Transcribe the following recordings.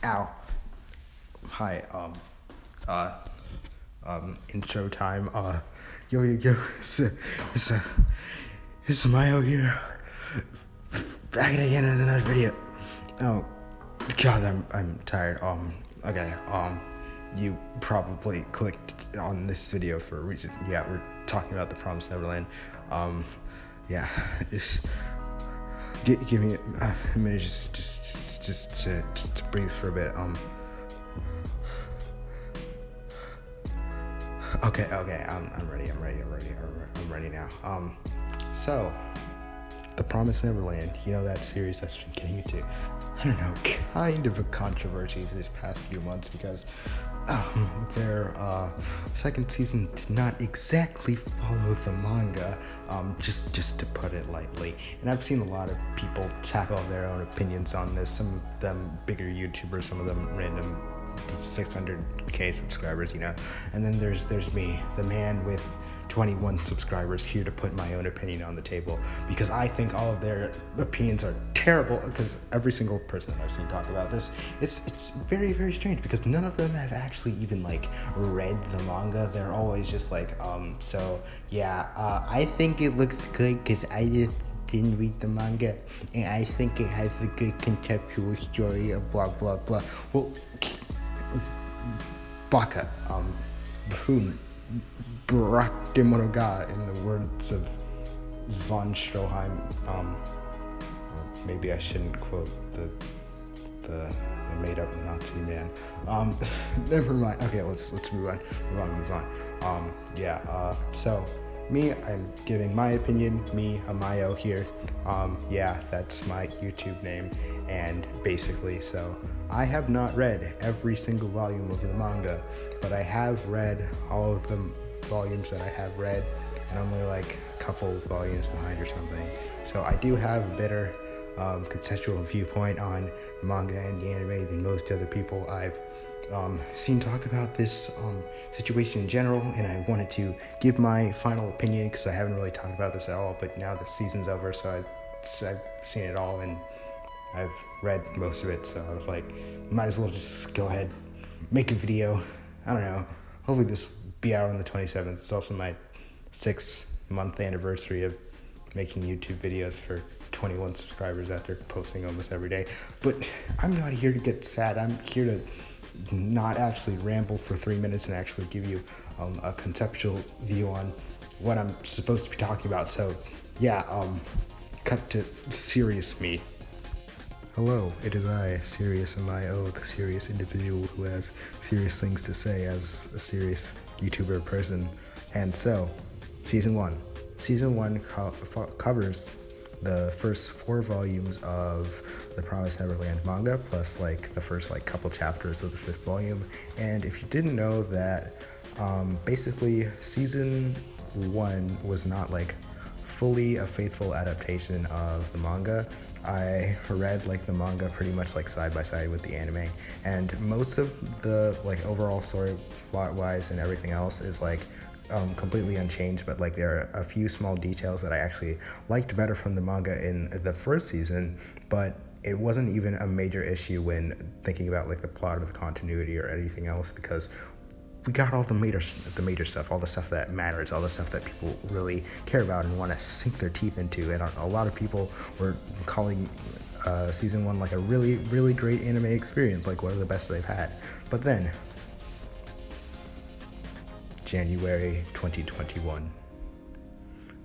Ow. Hi, uh, intro time, yo, it's Amai here, back again in another video. Oh, God, I'm tired, okay, you probably clicked on this video for a reason. Yeah, we're talking about the Promised Neverland. Yeah, give me a minute, just to breathe for a bit. Okay, I'm ready now. So, The Promised Neverland, that series that's been getting into, I don't know, kind of a controversy this past few months because their second season did not exactly follow the manga, just to put it lightly. And I've seen a lot of people tackle their own opinions on this, some of them bigger YouTubers, some of them random 600k subscribers, and then there's me, the man with 21 subscribers, here to put my own opinion on the table because I think all of their opinions are terrible. Because every single person that I've seen talk about this, it's very, very strange because none of them have actually even read the manga. They're always just I think it looks good because I just didn't read the manga and I think it has a good conceptual story of blah blah blah. Well, Baka, buffoon, Brakdemonoga, in the words of von Stroheim. Maybe I shouldn't quote the made-up Nazi man. Never mind. Okay, let's move on. So me, I'm giving my opinion. Me, Amayo here. That's my YouTube name, and basically, so I have not read every single volume of the manga, but I have read all of the volumes that I have read, and I'm only a couple volumes behind or something. So I do have a better conceptual viewpoint on the manga and the anime than most other people I've seen talk about this situation in general, and I wanted to give my final opinion because I haven't really talked about this at all, but now the season's over, so I've seen it all and I've read most of it, so I was like, might as well just go ahead, make a video. I don't know, hopefully this will be out on the 27th. It's also my 6-month anniversary of making YouTube videos for 21 subscribers after posting almost every day. But I'm not here to get sad. I'm here to not actually ramble for 3 minutes and actually give you a conceptual view on what I'm supposed to be talking about. So cut to serious me. Hello, it is I, Serious Amai, the serious individual who has serious things to say as a serious YouTuber person. And so, Season 1. Season 1 covers the first 4 volumes of the Promised Neverland manga, plus the first couple chapters of the 5th volume. And if you didn't know that, basically Season 1 was not fully a faithful adaptation of the manga. I read the manga pretty much side by side with the anime, and most of the overall story plot wise and everything else is completely unchanged, but there are a few small details that I actually liked better from the manga in the first season, but it wasn't even a major issue when thinking about the plot or the continuity or anything else, because we got all the major stuff, all the stuff that matters, all the stuff that people really care about and want to sink their teeth into. And a lot of people were calling Season 1 a really, really great anime experience, one of the best they've had. But then, January 2021,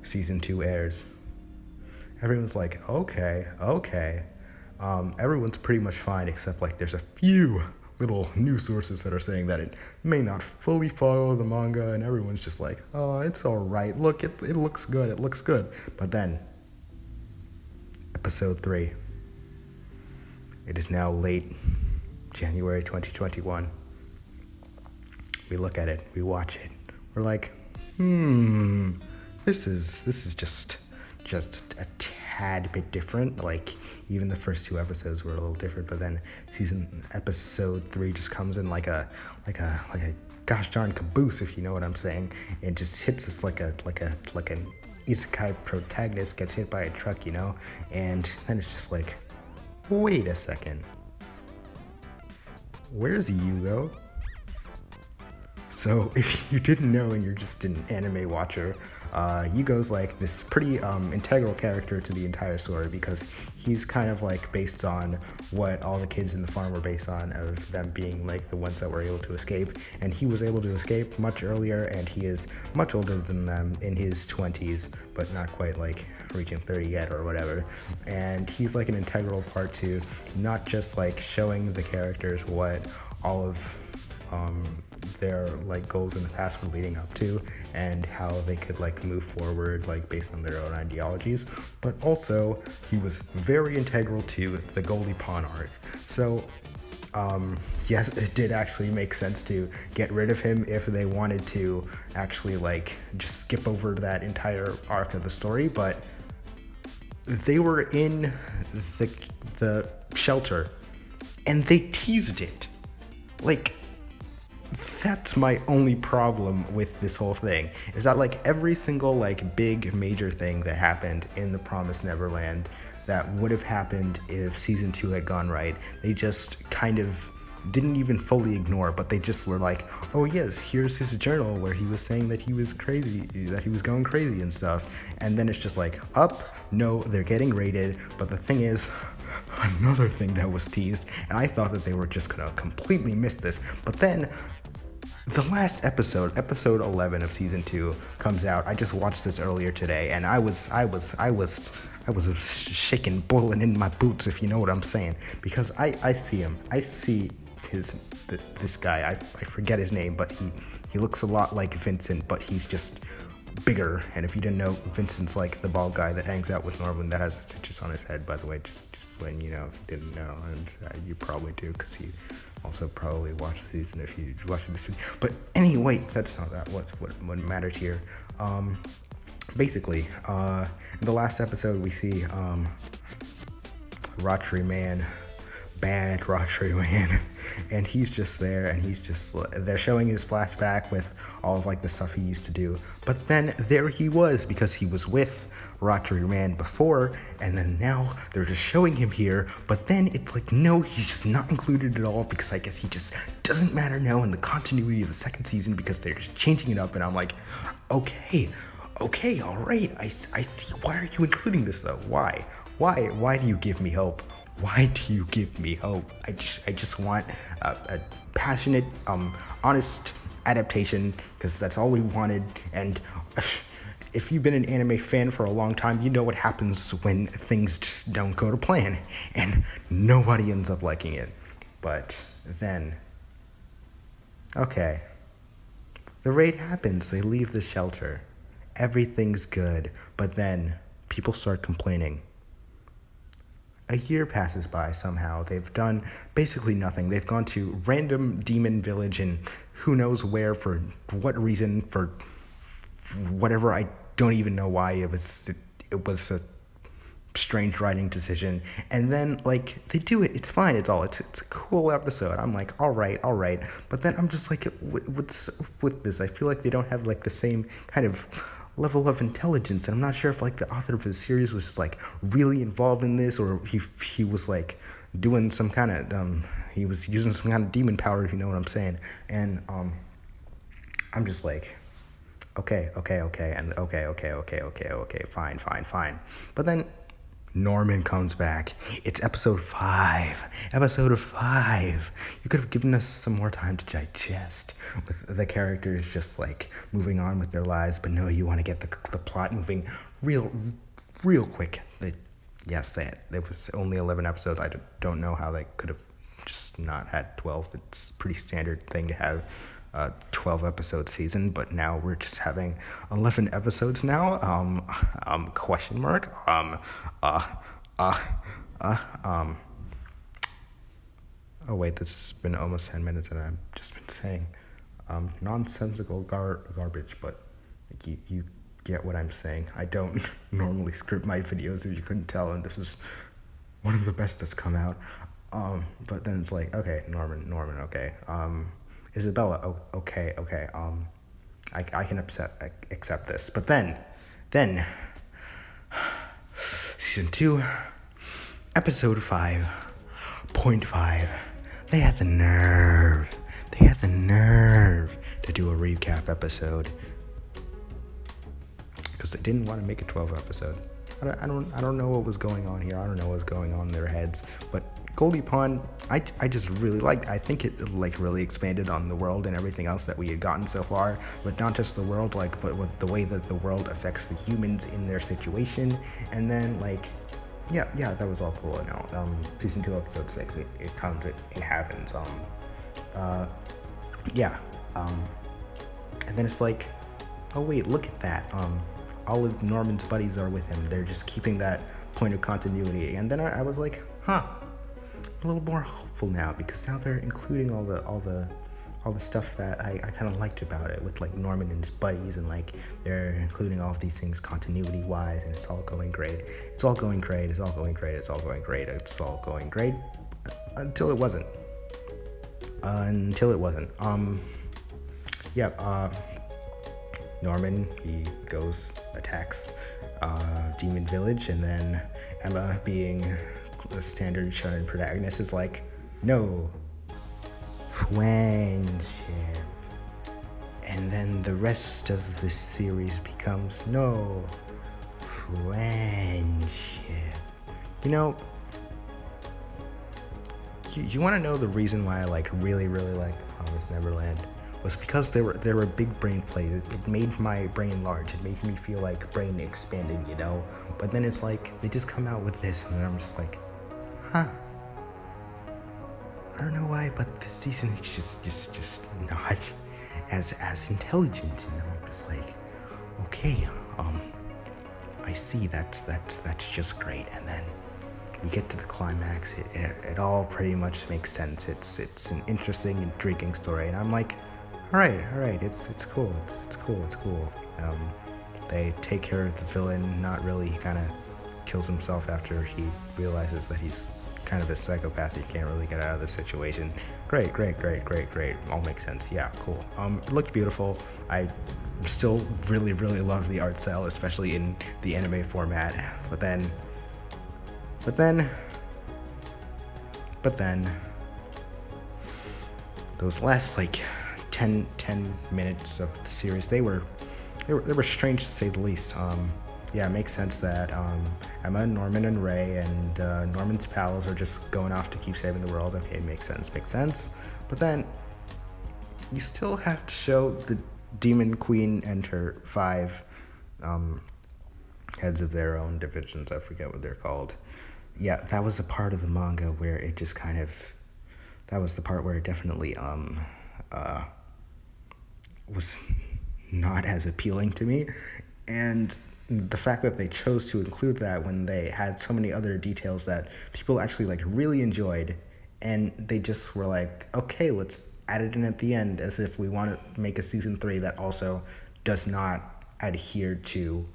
Season 2 airs. Everyone's okay. Everyone's pretty much fine, except there's a few little news sources that are saying that it may not fully follow the manga, and everyone's just oh, it's all right. Look, it looks good. But then, episode 3. It is now late January 2021. We look at it, we watch it. We're this is just a tad bit different. Even the first 2 episodes were a little different, but then episode 3 just comes in like a gosh darn caboose, if you know what I'm saying. It just hits us like an isekai protagonist gets hit by a truck, and then it's just wait a second. where's Yugo? So if you didn't know and you're just an anime watcher, Yugo's like this pretty integral character to the entire story because he's kind of like based on what all the kids in the farm were based on, of them being like the ones that were able to escape. And he was able to escape much earlier, and he is much older than them, in his 20s, but not quite like reaching 30 yet or whatever. And he's like an integral part to not just like showing the characters what all of their like goals in the past were leading up to, and how they could like move forward like based on their own ideologies, but also he was very integral to the Goldie Pond arc. So yes, it did actually make sense to get rid of him if they wanted to actually like just skip over that entire arc of the story, but they were in the shelter and they teased it. Like, that's my only problem with this whole thing, is that like every single like big major thing that happened in the Promised Neverland that would have happened if season 2 had gone right, they just kind of didn't even fully ignore, but they just were like, oh yes, here's his journal where he was saying that he was crazy, that he was going crazy and stuff. And then it's just like, no, they're getting raided. But the thing is, another thing that was teased, and I thought that they were just gonna completely miss this, but then the last episode 11 of season 2 comes out. I just watched this earlier today, and I was shaking, boiling in my boots, if you know what I'm saying, because I see him. I see this guy. I forget his name, but he looks a lot like Vincent, but he's just bigger. And if you didn't know, Vincent's like the bald guy that hangs out with Norman that has stitches on his head, by the way, just letting you know if you didn't know. And you probably do, because you also probably watched the season if you watched this video. But anyway, that's not what matters here. Basically, in the last episode we see Rotary Man, bad Rotary Man, and he's just there, and they're showing his flashback with all of like the stuff he used to do, but then there he was, because he was with Rotary Man before, and then now they're just showing him here, but then it's like, no, he's just not included at all, because I guess he just doesn't matter now in the continuity of the second season, because they're just changing it up. And I'm like, okay, all right, I see. Why are you including this though? Why do you give me hope? Why do you give me hope? I just want a passionate, honest adaptation, because that's all we wanted. And if you've been an anime fan for a long time, you know what happens when things just don't go to plan, and nobody ends up liking it. But then, okay, the raid happens. They leave the shelter. Everything's good, but then people start complaining. A year passes by somehow. They've done basically nothing. They've gone to random demon village and who knows where, for what reason, for whatever. I don't even know why. It was a strange writing decision. And then like they do it. It's fine. It's a cool episode. I'm like, all right. But then I'm just like, what's with this? I feel like they don't have like the same kind of level of intelligence, and I'm not sure if like the author of the series was like really involved in this, or he was like doing some kind of he was using some kind of demon power, if you know what I'm saying. And I'm just like, okay, and okay, fine. But then Norman comes back. It's episode 5. You could have given us some more time to digest, with the characters just like moving on with their lives. But no, you want to get the plot moving real quick. There was only 11 episodes. I don't know how they could have just not had 12. It's a pretty standard thing to have 12 episode season, but now we're just having 11 episodes now. Question mark. Oh wait, this has been almost 10 minutes and I've just been saying nonsensical garbage, but you get what I'm saying. I don't normally script my videos, if you couldn't tell, and this is one of the best that's come out. But then it's like, okay, Norman, okay. Isabella, okay. I can accept this. But then, season 2, episode 5.5. They had the nerve. They had the nerve to do a recap episode because they didn't want to make a 12 episode. I don't know what was going on here. I don't know what was going on in their heads. But Goldie Pond, I just really liked. I think it like really expanded on the world and everything else that we had gotten so far. But not just the world, like, but with the way that the world affects the humans in their situation. And then like, yeah, that was all cool. Now, season 2, episode 6, it comes, it happens. And then it's like, oh wait, look at that. All of Norman's buddies are with him. They're just keeping that point of continuity. And then I was like, a little more hopeful now, because now they're including all the stuff that I kind of liked about it, with like Norman and his buddies, and like they're including all of these things continuity wise, and it's all going great. It's all going great. It's all going great. It's all going great. It's all going great until it wasn't. Norman, he goes, attacks Demon Village, and then Emma, being the standard shonen protagonist, is like, no, friendship. And then the rest of the series becomes, no, friendship. You know, you want to know the reason why I like really liked Promised Neverland? Was because they were big brain plays. It made my brain large. It made me feel like brain expanded, you know? But then it's like, they just come out with this, and I'm just like, I don't know why, but this season is just not as intelligent, you know? I'm just like, okay, I see, that's just great. And then we get to the climax, it all pretty much makes sense. It's an interesting, intriguing story, and I'm like, all right, it's cool, it's cool. They take care of the villain, not really. He kind of kills himself after he realizes that he's kind of a psychopath. He can't really get out of the situation. Great. All makes sense. Yeah, cool. It looked beautiful. I still really love the art style, especially in the anime format. But then, those last like 10 minutes of the series, they were strange to say the least. It makes sense that Emma, Norman, and Ray, and Norman's pals are just going off to keep saving the world. Okay, makes sense. But then you still have to show the Demon Queen and her 5 heads of their own divisions. I forget what they're called. Yeah, that was a part of the manga where it just kind of, that was the part where it definitely was not as appealing to me. And the fact that they chose to include that when they had so many other details that people actually like really enjoyed, and they just were like, okay, let's add it in at the end, as if we want to make a season 3 that also does not adhere to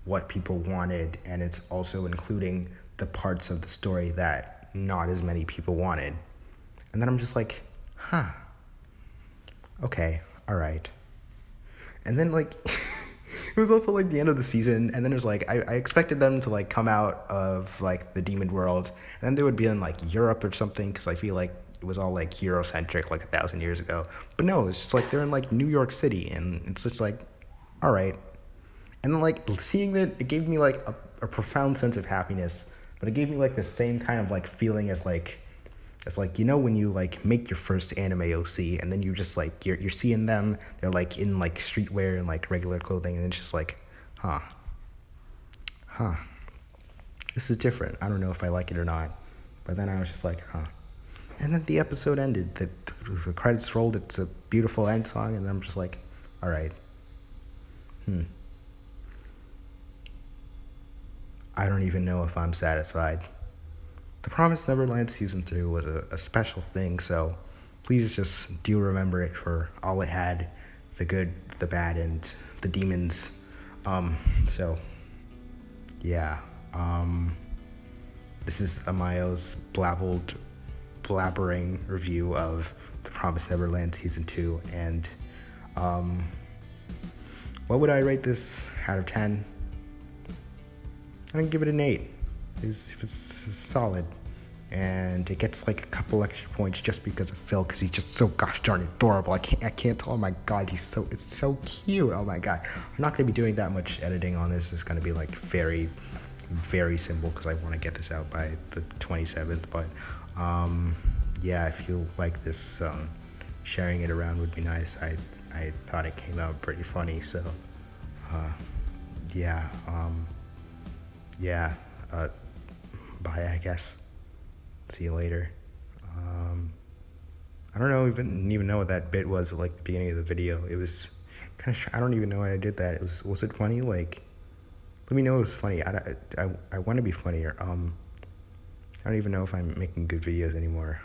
what people wanted, and it's also including the parts of the story that not as many people wanted. And then I'm just like, okay, all right. And then like it was also like the end of the season, and then there's like, I expected them to like come out of like the demon world, and then they would be in like Europe or something, because I feel like it was all like Eurocentric like 1,000 years ago. But no, it's just like they're in like New York City, and it's just like, all right. And then like seeing that, it gave me like a profound sense of happiness, but it gave me like the same kind of like feeling as like, you know, when you like make your first anime OC, and then you just like, you're seeing them, they're like in like streetwear and like regular clothing, and it's just like, this is different. I don't know if I like it or not. But then I was just like, And then the episode ended. The credits rolled. It's a beautiful end song, and I'm just like, all right. I don't even know if I'm satisfied. The Promised Neverland Season 3 was a special thing, so please just do remember it for all it had, the good, the bad, and the demons. This is Amayo's blabbering review of The Promised Neverland Season 2, and what would I rate this out of 10? I'm gonna give it an 8. It was solid. and it gets like a couple extra points just because of Phil, because he's just so gosh darn adorable. I can't tell. Oh my god, it's so cute. Oh my god, I'm not gonna be doing that much editing on this. It's gonna be like very, very simple because I want to get this out by the 27th. But yeah, if you like this, sharing it around would be nice. I thought it came out pretty funny. So yeah, bye, I guess. See you later. I don't know, even know what that bit was at like the beginning of the video. It was kind of, I don't even know why I did that. Was it funny? Like, let me know it was funny. I want to be funnier. I don't even know if I'm making good videos anymore.